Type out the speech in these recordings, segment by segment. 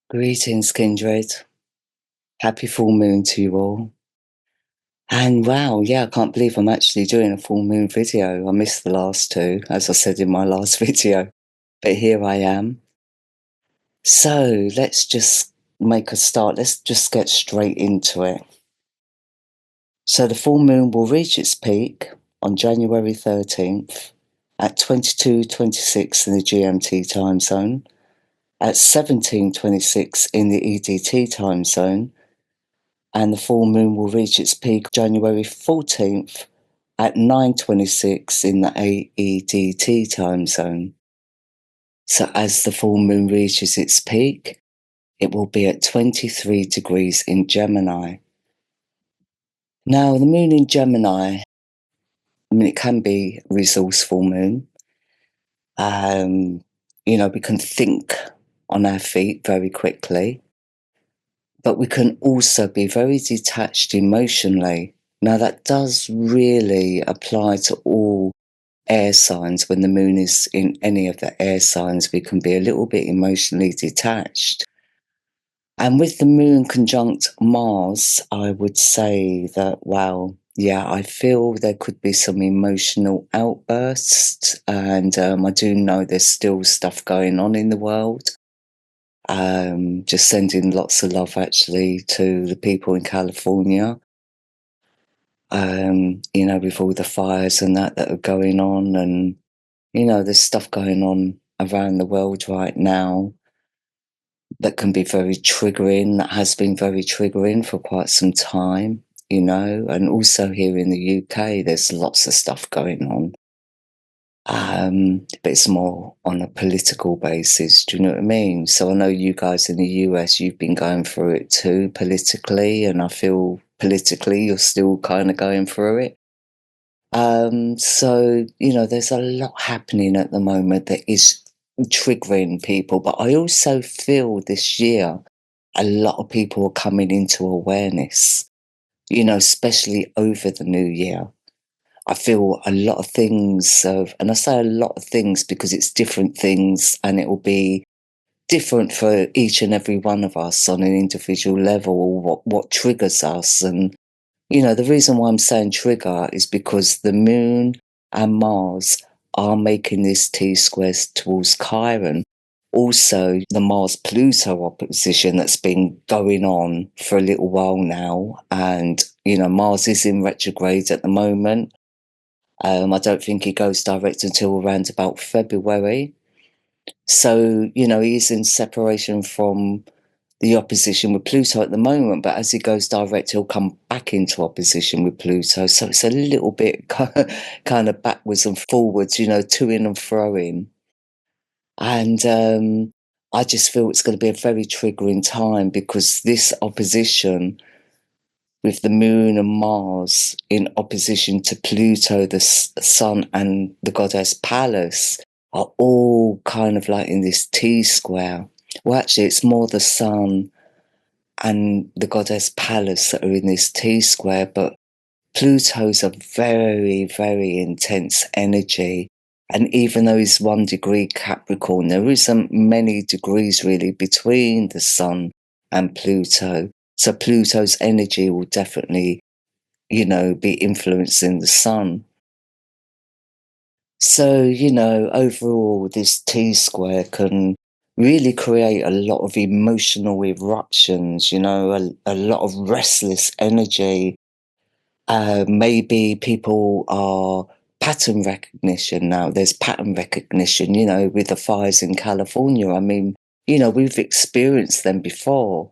Greetings, kindred. Happy full moon to you all. And wow, yeah, I can't believe I'm actually doing a full moon video. I missed the last two, as I said in my last video, but here I am. So let's just make a start. Let's just get straight into it. So the full moon will reach its peak on January 13th at 22:26 in the GMT time zone, at 17:26 in the EDT time zone, and the full moon will reach its peak January 14th at 9:26 in the AEDT time zone. So as the full moon reaches its peak, it will be at 23 degrees in Gemini. Now, the moon in Gemini, it can be a resourceful moon. We can think on our feet very quickly, but we can also be very detached emotionally. Now, that does really apply to all air signs. When the moon is in any of the air signs, we can be a little bit emotionally detached. And with the moon conjunct Mars, I would say that, well, yeah, I feel there could be some emotional outbursts. And I do know there's still stuff going on in the world. Just sending lots of love, actually, to the people in California. With all the fires and that are going on, and there's stuff going on around the world right now that can be very triggering, that has been very triggering for quite some time, and also here in the UK, there's lots of stuff going on. But it's more on a political basis, do you know what I mean? So I know you guys in the US, you've been going through it too, politically, and I feel politically you're still kind of going through it. There's a lot happening at the moment that is triggering people, but I also feel this year a lot of people are coming into awareness, especially over the new year. I feel a lot of things and I say a lot of things because it's different things and it will be different for each and every one of us on an individual level, or what triggers us. And the reason why I'm saying trigger is because the moon and Mars are making this T-squares towards Chiron. Also, the Mars-Pluto opposition that's been going on for a little while now. And, Mars is in retrograde at the moment. I don't think he goes direct until around about February. So, he's in separation from the opposition with Pluto at the moment, but as he goes direct, he'll come back into opposition with Pluto. So it's a little bit kind of backwards and forwards, to-ing and fro-ing. And I just feel it's going to be a very triggering time because this opposition with the moon and Mars in opposition to Pluto, the sun, and the goddess Pallas are all kind of like in this T-square. Well, actually, it's more the sun and the goddess Pallas that are in this T-square, but Pluto's a very, very intense energy. And even though he's 1 degree Capricorn, there isn't many degrees really between the sun and Pluto. So Pluto's energy will definitely, be influencing the sun. So, overall, this T-square can really create a lot of emotional eruptions, a lot of restless energy. Maybe people are pattern recognition now. There's pattern recognition, with the fires in California. I mean, we've experienced them before.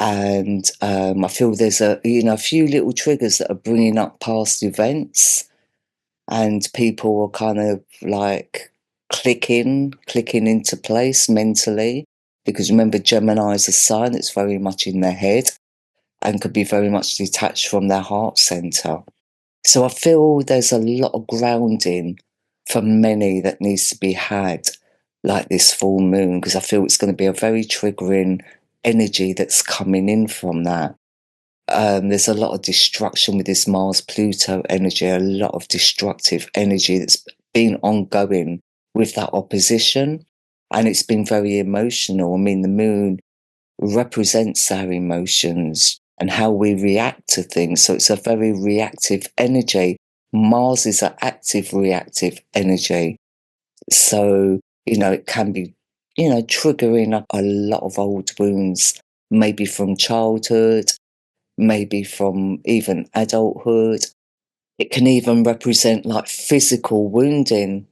And I feel there's a few little triggers that are bringing up past events, and people are kind of like clicking into place mentally. Because remember, Gemini is a sign that's very much in their head and could be very much detached from their heart center. So I feel there's a lot of grounding for many that needs to be had, like this full moon, because I feel it's going to be a very triggering energy that's coming in from that. There's a lot of destruction with this Mars-Pluto energy, a lot of destructive energy that's been ongoing with that opposition. And it's been very emotional. I mean, the moon represents our emotions and how we react to things. So it's a very reactive energy. Mars is an active, reactive energy. So, it can be, triggering up a lot of old wounds, maybe from childhood, maybe from even adulthood. It can even represent like physical wounding.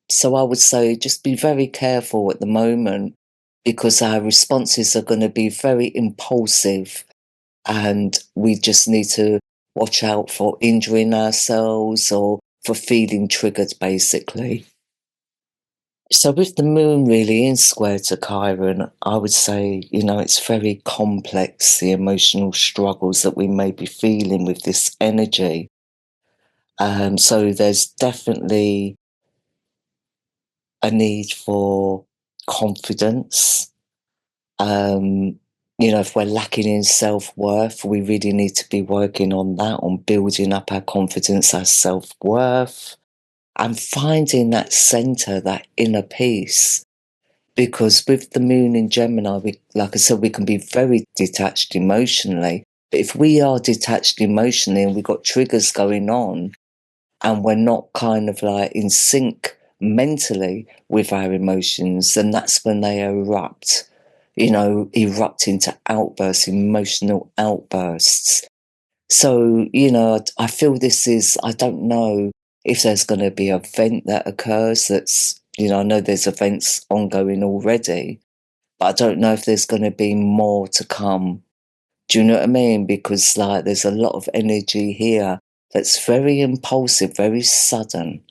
So I would say just be very careful at the moment because our responses are going to be very impulsive and we just need to watch out for injuring ourselves or for feeling triggered, basically. So with the moon really in square to Chiron, I would say, it's very complex, the emotional struggles that we may be feeling with this energy. So there's definitely a need for confidence. If we're lacking in self-worth, we really need to be working on that, on building up our confidence, our self-worth, and finding that center, that inner peace. Because with the moon in Gemini, like I said, we can be very detached emotionally. But if we are detached emotionally and we've got triggers going on and we're not kind of like in sync mentally with our emotions, then that's when they erupt, erupt into outbursts, emotional outbursts. So, I feel this is, I don't know if there's going to be an event that occurs that's, I know there's events ongoing already, but I don't know if there's going to be more to come. Do you know what I mean? Because like there's a lot of energy here that's very impulsive, very sudden.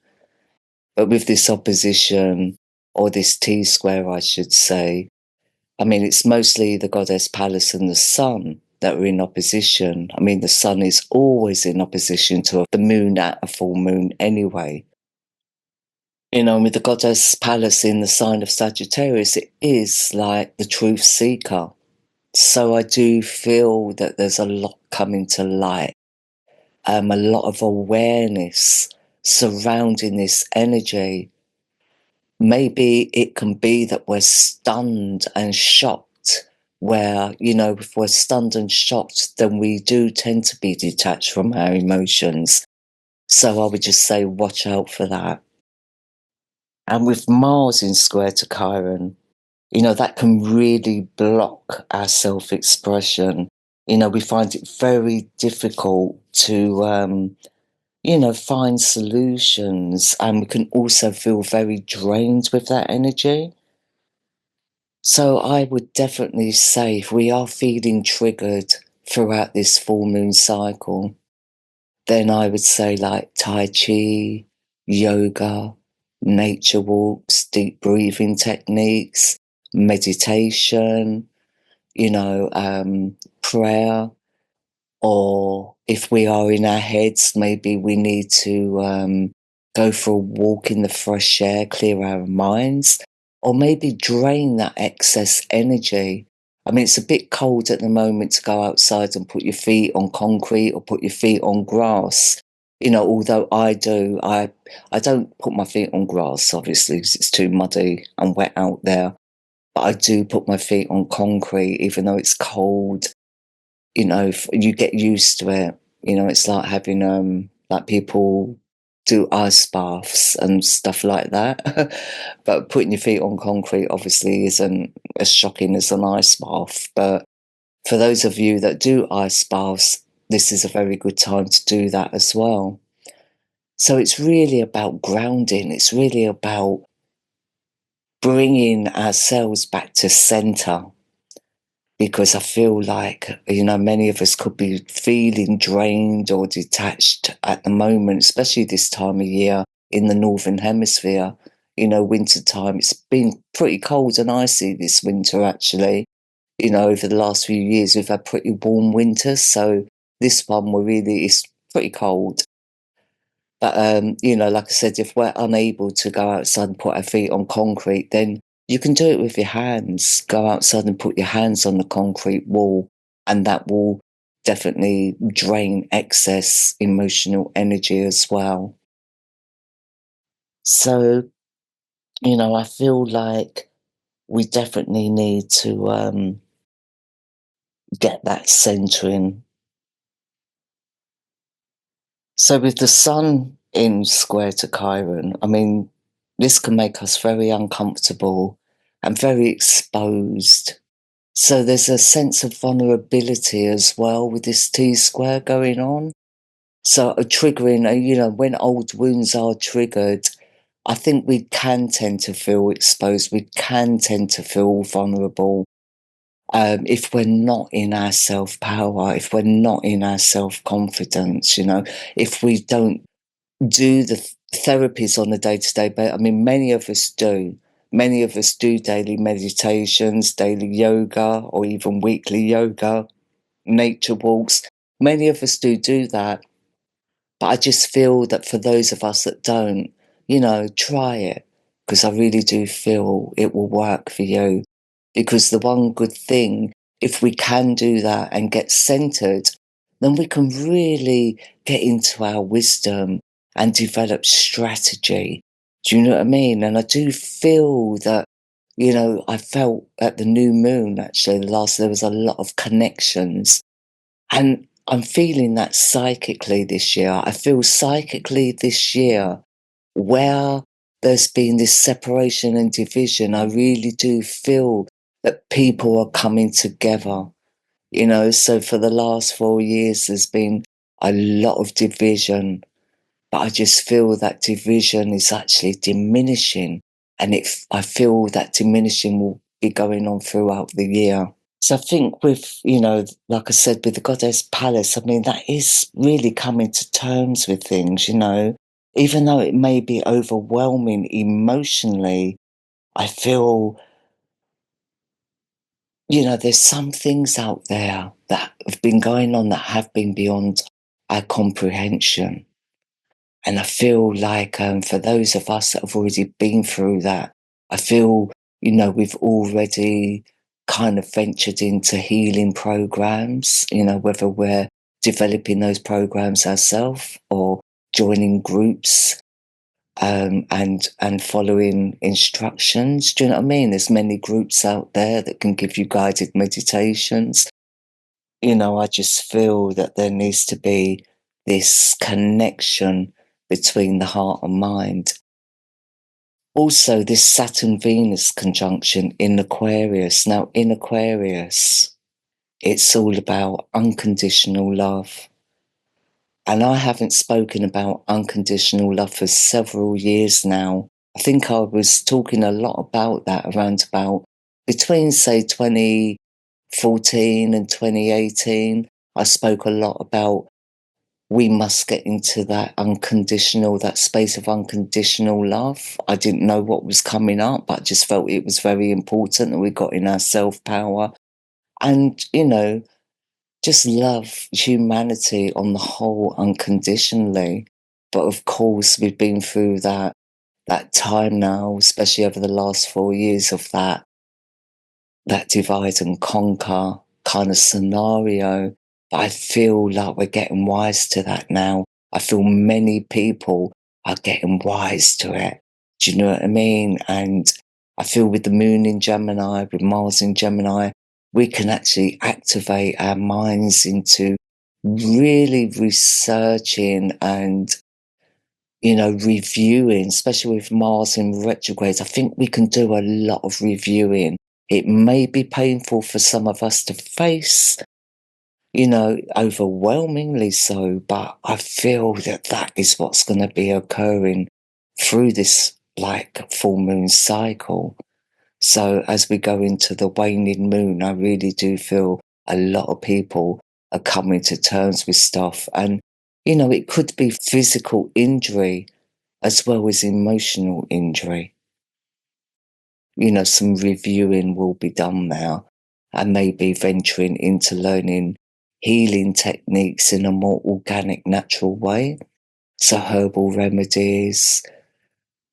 But with this opposition, or this T square, I should say, I mean, it's mostly the goddess Pallas and the sun that are in opposition. I mean, the sun is always in opposition to the moon at a full moon anyway. With the goddess Pallas in the sign of Sagittarius, it is like the truth seeker. So I do feel that there's a lot coming to light, a lot of awareness surrounding this energy. Maybe it can be that we're stunned and shocked, where, if we're stunned and shocked, then we do tend to be detached from our emotions. So I would just say, watch out for that. And with Mars in square to Chiron, that can really block our self expression. We find it very difficult to, find solutions, and we can also feel very drained with that energy. So I would definitely say if we are feeling triggered throughout this full moon cycle, then I would say like Tai Chi, yoga, nature walks, deep breathing techniques, meditation, prayer, or if we are in our heads, maybe we need to go for a walk in the fresh air, clear our minds, or maybe drain that excess energy. I mean, it's a bit cold at the moment to go outside and put your feet on concrete or put your feet on grass. Although I do, I don't put my feet on grass, obviously, because it's too muddy and wet out there. But I do put my feet on concrete, even though it's cold. You get used to it. It's like having like people do ice baths and stuff like that. But putting your feet on concrete obviously isn't as shocking as an ice bath. But for those of you that do ice baths, this is a very good time to do that as well. So it's really about grounding. It's really about bringing ourselves back to center. Because I feel like, many of us could be feeling drained or detached at the moment, especially this time of year in the Northern Hemisphere. Winter time, it's been pretty cold and icy this winter, actually. Over the last few years, we've had pretty warm winters. So this one, it's pretty cold. But, like I said, if we're unable to go outside and put our feet on concrete, then you can do it with your hands. Go outside and put your hands on the concrete wall, and that will definitely drain excess emotional energy as well. So, I feel like we definitely need to get that centering. So with the sun in square to Chiron, I mean, this can make us very uncomfortable and very exposed. So there's a sense of vulnerability as well with this T square going on. So a triggering, when old wounds are triggered, I think we can tend to feel exposed. We can tend to feel vulnerable if we're not in our self power, if we're not in our self confidence, if we don't do the therapies on a day to day basis. I mean, many of us do. Many of us do daily meditations, daily yoga, or even weekly yoga, nature walks. Many of us do that. But I just feel that for those of us that don't, try it, because I really do feel it will work for you. Because the one good thing, if we can do that and get centered, then we can really get into our wisdom and develop strategy. Do you know what I mean? And I do feel that, I felt at the new moon, actually, there was a lot of connections, and I'm feeling that psychically this year. I feel psychically this year where there's been this separation and division. I really do feel that people are coming together. So for the last 4 years, there's been a lot of division, but I just feel that division is actually diminishing. And I feel that diminishing will be going on throughout the year. So I think with, like I said, with the Goddess Palace, I mean, that is really coming to terms with things, even though it may be overwhelming emotionally, I feel, there's some things out there that have been going on that have been beyond our comprehension. And I feel like for those of us that have already been through that, I feel, we've already kind of ventured into healing programs, whether we're developing those programs ourselves or joining groups and following instructions. Do you know what I mean? There's many groups out there that can give you guided meditations. I just feel that there needs to be this connection between the heart and mind. Also, this Saturn Venus conjunction in Aquarius. Now, in Aquarius, it's all about unconditional love. And I haven't spoken about unconditional love for several years now. I think I was talking a lot about that around about between, say, 2014 and 2018. I spoke a lot about we must get into that space of unconditional love. I didn't know what was coming up, but I just felt it was very important that we got in our self power and, just love humanity on the whole unconditionally. But of course, we've been through that time now, especially over the last 4 years of that divide and conquer kind of scenario. But I feel like we're getting wise to that now. I feel many people are getting wise to it. Do you know what I mean? And I feel with the moon in Gemini, with Mars in Gemini, we can actually activate our minds into really researching and reviewing, especially with Mars in retrograde. I think we can do a lot of reviewing. It may be painful for some of us to face, overwhelmingly so, but I feel that that is what's going to be occurring through this full moon cycle. So as we go into the waning moon, I really do feel a lot of people are coming to terms with stuff. And, it could be physical injury as well as emotional injury. Some reviewing will be done now and maybe venturing into learning healing techniques in a more organic, natural way. So herbal remedies,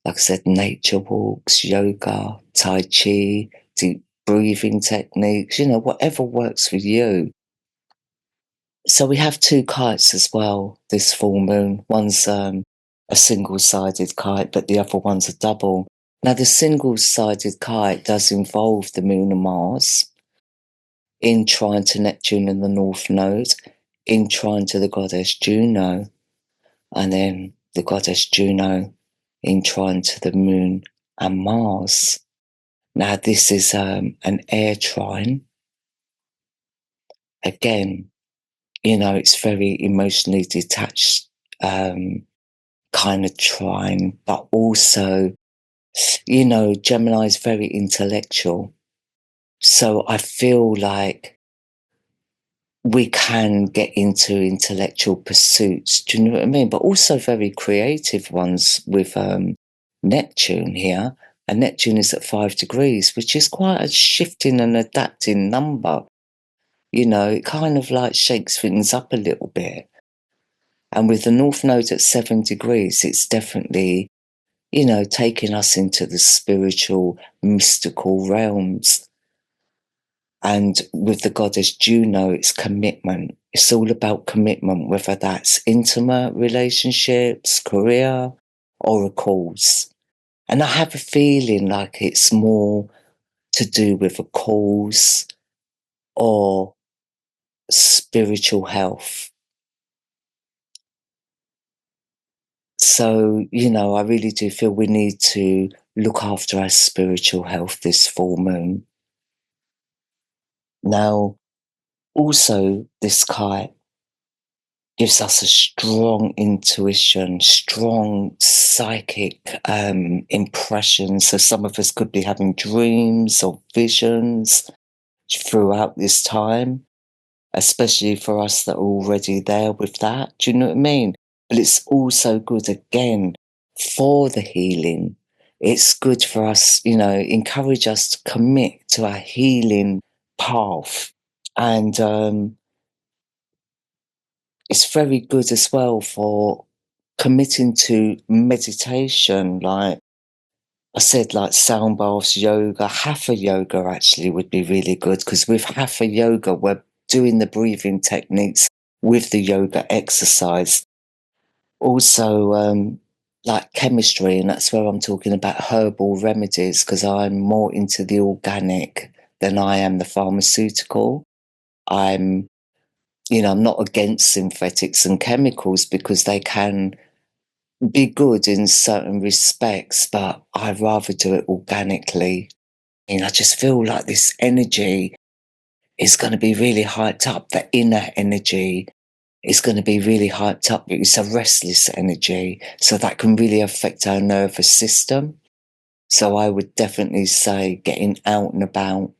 like I said, nature walks, yoga, Tai Chi, deep breathing techniques, whatever works for you. So we have two kites as well this full moon. One's a single-sided kite, but the other one's a double. Now, the single-sided kite does involve the moon and Mars. in trine to Neptune in the North Node, in trine to the goddess Juno, and then the goddess Juno in trine to the Moon and Mars. Now, this is an air trine. Again, it's very emotionally detached kind of trine, but also, Gemini is very intellectual. So I feel like we can get into intellectual pursuits, do you know what I mean? But also very creative ones with Neptune here. And Neptune is at 5 degrees, which is quite a shifting and adapting number. It kind of like shakes things up a little bit. And with the North Node at 7 degrees, it's definitely, taking us into the spiritual, mystical realms. And with the goddess Juno, it's commitment. It's all about commitment, whether that's intimate relationships, career, or a cause. And I have a feeling like it's more to do with a cause or spiritual health. So, I really do feel we need to look after our spiritual health this full moon. Now, also, this Kite gives us a strong intuition, strong psychic impressions. So some of us could be having dreams or visions throughout this time, especially for us that are already there with that. Do you know what I mean? But it's also good, again, for the healing. It's good for us, encourage us to commit to our healing path. And it's very good as well for committing to meditation. Like I said, like sound baths, yoga, hatha yoga actually would be really good, because with hatha yoga, we're doing the breathing techniques with the yoga exercise. Also, like chemistry, and that's where I'm talking about herbal remedies, because I'm more into the organic than I am the pharmaceutical. I'm I'm not against synthetics and chemicals, because they can be good in certain respects, but I'd rather do it organically. I just feel like this energy is going to be really hyped up. The inner energy is going to be really hyped up. It's a restless energy, so that can really affect our nervous system. So I would definitely say getting out and about,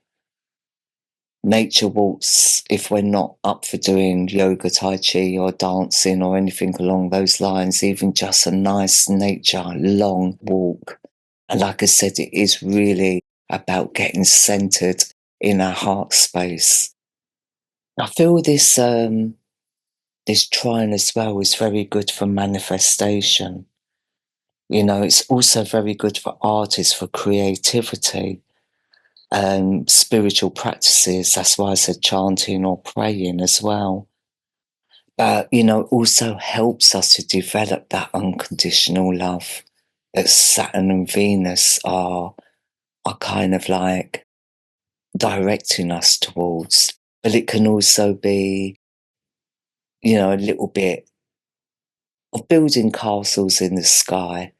nature walks, if we're not up for doing yoga, tai chi, or dancing or anything along those lines, even just a nice nature long walk. And like I said, it is really about getting centered in our heart space. I feel this trine as well is very good for manifestation. It's also very good for artists, for creativity. Spiritual practices. That's why I said chanting or praying as well. But, also helps us to develop that unconditional love that Saturn and Venus are kind of like directing us towards. But it can also be, a little bit of building castles in the sky.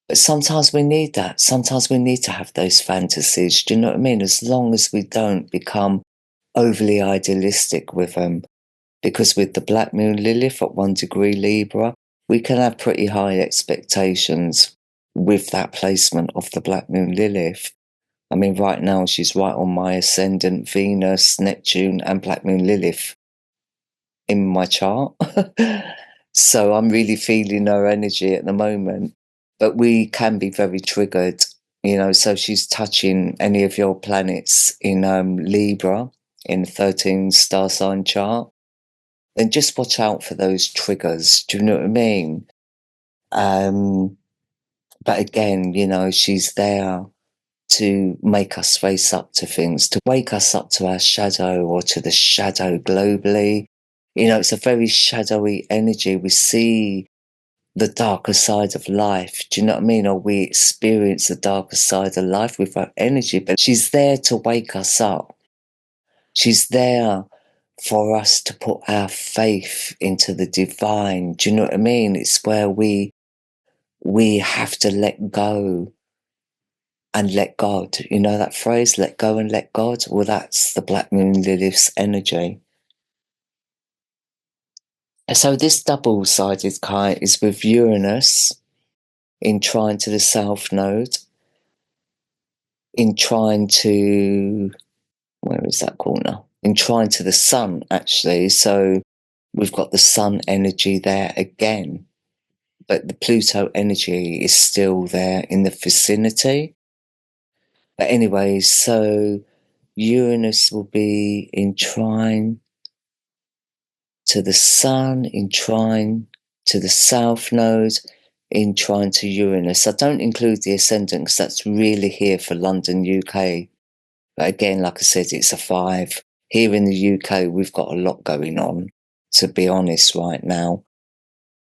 But sometimes we need that. Sometimes we need to have those fantasies. Do you know what I mean? As long as we don't become overly idealistic with them. Because with the Black Moon Lilith at 1 degree Libra, we can have pretty high expectations with that placement of the Black Moon Lilith. I mean, right now she's right on my ascendant Venus, Neptune, and Black Moon Lilith in my chart. So I'm really feeling her energy at the moment. But we can be very triggered, so she's touching any of your planets in Libra, in the 13 star sign chart. And just watch out for those triggers. Do you know what I mean? But again, she's there to make us face up to things, to wake us up to our shadow or to the shadow globally. It's a very shadowy energy. We see the darker side of life. Do you know what I mean? Or we experience the darker side of life with her energy, but she's there to wake us up. She's there for us to put our faith into the divine. Do you know what I mean? It's where we have to let go and let God. You know that phrase, let go and let God? Well, that's the Black Moon Lilith's energy. So this double-sided kite is with Uranus in trine to the South Node, in trine to, where is that corner? In trine to the Sun, actually. So we've got the Sun energy there again, but the Pluto energy is still there in the vicinity. But anyway, so Uranus will be in trine to the Sun, in trine to the South Node, in trine to Uranus. I don't include the ascendant because that's really here for London, UK. But again, like I said, it's a 5. Here in the UK, we've got a lot going on, to be honest, right now.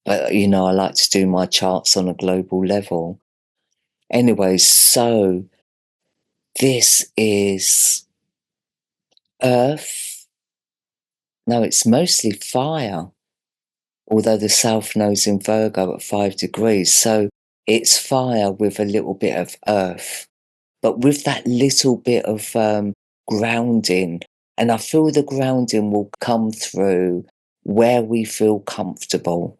But, you know, I like to do my charts on a global level. Anyway, so this is Earth. No, it's mostly fire, although the South Node's in Virgo at 5 degrees. So it's fire with a little bit of earth, but with that little bit of grounding. And I feel the grounding will come through where we feel comfortable.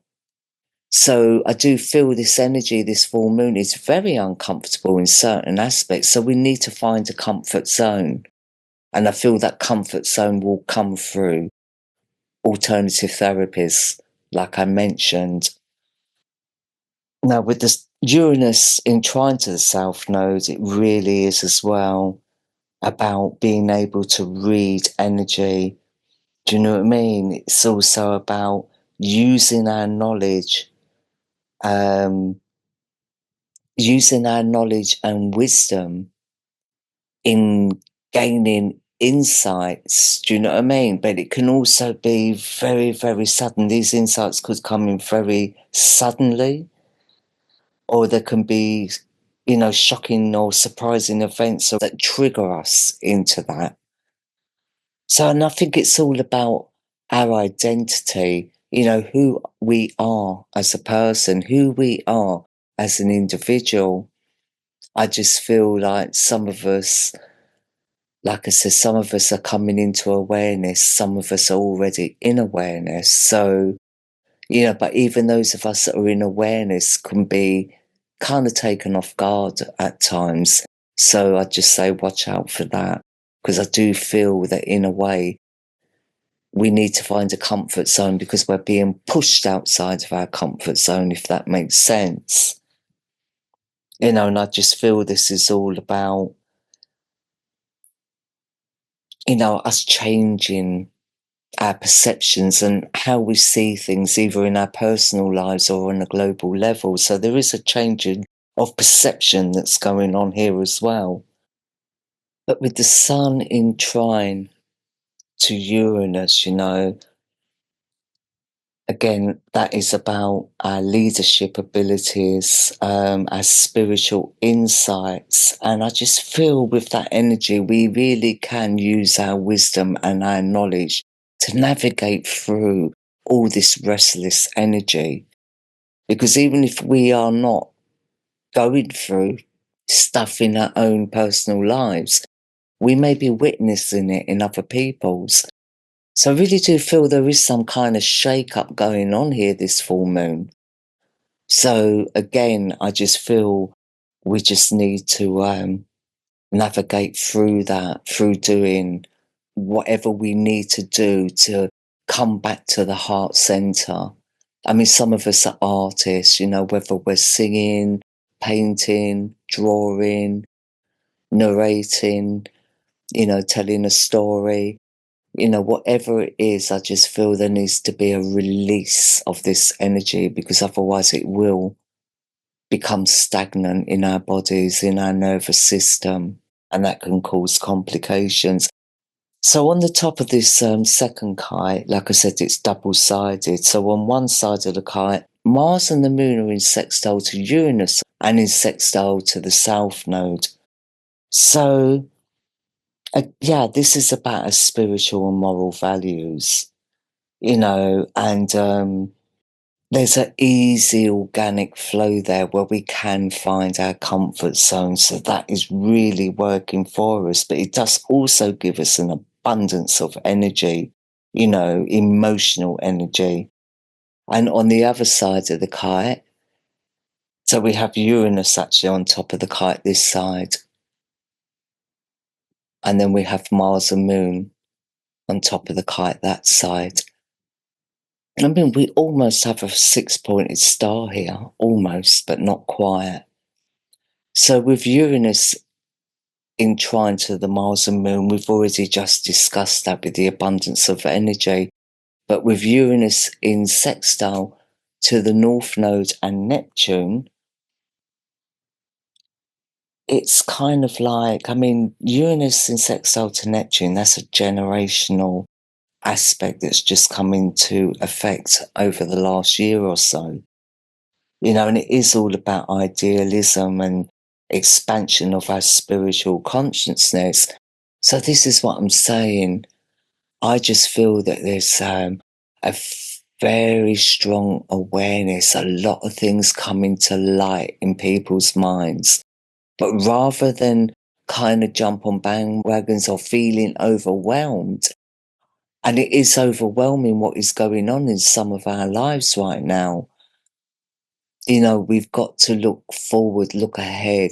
So I do feel this energy, this full moon is very uncomfortable in certain aspects. So we need to find a comfort zone. And I feel that comfort zone will come through alternative therapies, like I mentioned. Now, with this Uranus in trine to the South Node, it really is as well about being able to read energy. Do you know what I mean? It's also about using our knowledge, using our knowledge and wisdom in gaining insights. Do you know what I mean? But it can also be very, very sudden. These insights could come in very suddenly, or there can be, you know, shocking or surprising events that trigger us into that. So, and I think it's all about our identity, you know, who we are as a person, who we are as an individual. I just feel like some of us, like I said, some of us are coming into awareness, some of us are already in awareness. So, you know, but even those of us that are in awareness can be kind of taken off guard at times. So I just say, watch out for that, because I do feel that in a way, we need to find a comfort zone because we're being pushed outside of our comfort zone, if that makes sense. You know, and I just feel this is all about, you know, us changing our perceptions and how we see things, either in our personal lives or on a global level. So there is a changing of perception that's going on here as well. But with the Sun in trine to Uranus, you know, again, that is about our leadership abilities, our spiritual insights. And I just feel with that energy, we really can use our wisdom and our knowledge to navigate through all this restless energy. Because even if we are not going through stuff in our own personal lives, we may be witnessing it in other people's. So I really do feel there is some kind of shake-up going on here this full moon. So again, I just feel we just need to navigate through that, through doing whatever we need to do to come back to the heart center. I mean, some of us are artists, you know, whether we're singing, painting, drawing, narrating, you know, telling a story. You know, whatever it is, I just feel there needs to be a release of this energy, because otherwise it will become stagnant in our bodies, in our nervous system, and that can cause complications. So on the top of this second kite, like I said, it's double-sided. So on one side of the kite, Mars and the Moon are in sextile to Uranus and in sextile to the South Node. So Yeah, this is about our spiritual and moral values, you know, and there's an easy organic flow there where we can find our comfort zone. So that is really working for us. But it does also give us an abundance of energy, you know, emotional energy. And on the other side of the kite, so we have Uranus actually on top of the kite this side. And then we have Mars and Moon on top of the kite that side. I mean, we almost have a six-pointed star here, almost, but not quite. So with Uranus in trine to the Mars and Moon, we've already just discussed that with the abundance of energy. But with Uranus in sextile to the North Node and Neptune, it's kind of like, I mean, Uranus in sextile to Neptune, that's a generational aspect that's just come into effect over the last year or so. You know, and it is all about idealism and expansion of our spiritual consciousness. So this is what I'm saying. I just feel that there's very strong awareness, a lot of things coming to light in people's minds. But rather than kind of jump on bandwagons or feeling overwhelmed, and it is overwhelming what is going on in some of our lives right now, you know, we've got to look forward, look ahead,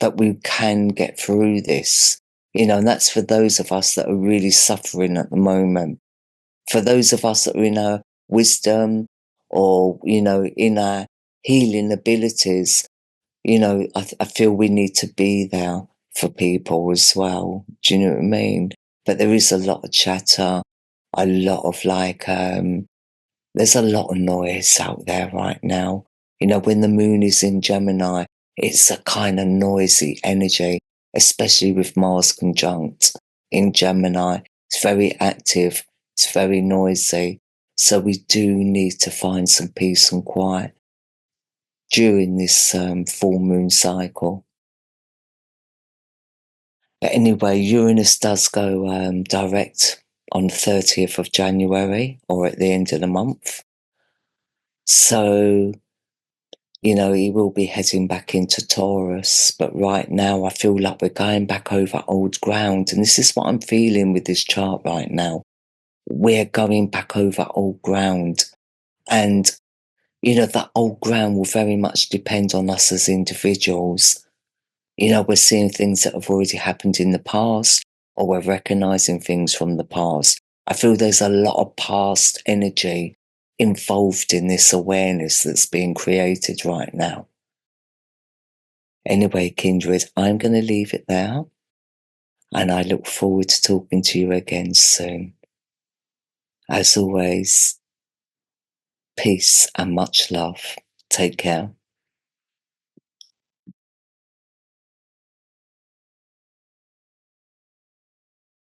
that we can get through this. You know, and that's for those of us that are really suffering at the moment. For those of us that are in our wisdom or, you know, in our healing abilities, you know, I feel we need to be there for people as well. Do you know what I mean? But there is a lot of chatter, a lot of like, there's a lot of noise out there right now. You know, when the moon is in Gemini, it's a kind of noisy energy, especially with Mars conjunct in Gemini. It's very active, it's very noisy. So we do need to find some peace and quiet during this full moon cycle. But anyway, Uranus does go direct on the 30th of January or at the end of the month. So, you know, he will be heading back into Taurus. But right now, I feel like we're going back over old ground. And this is what I'm feeling with this chart right now. We're going back over old ground. And, you know, that old ground will very much depend on us as individuals. You know, we're seeing things that have already happened in the past, or we're recognizing things from the past. I feel there's a lot of past energy involved in this awareness that's being created right now. Anyway, Kindred, I'm going to leave it there, and I look forward to talking to you again soon. As always, peace and much love. Take care.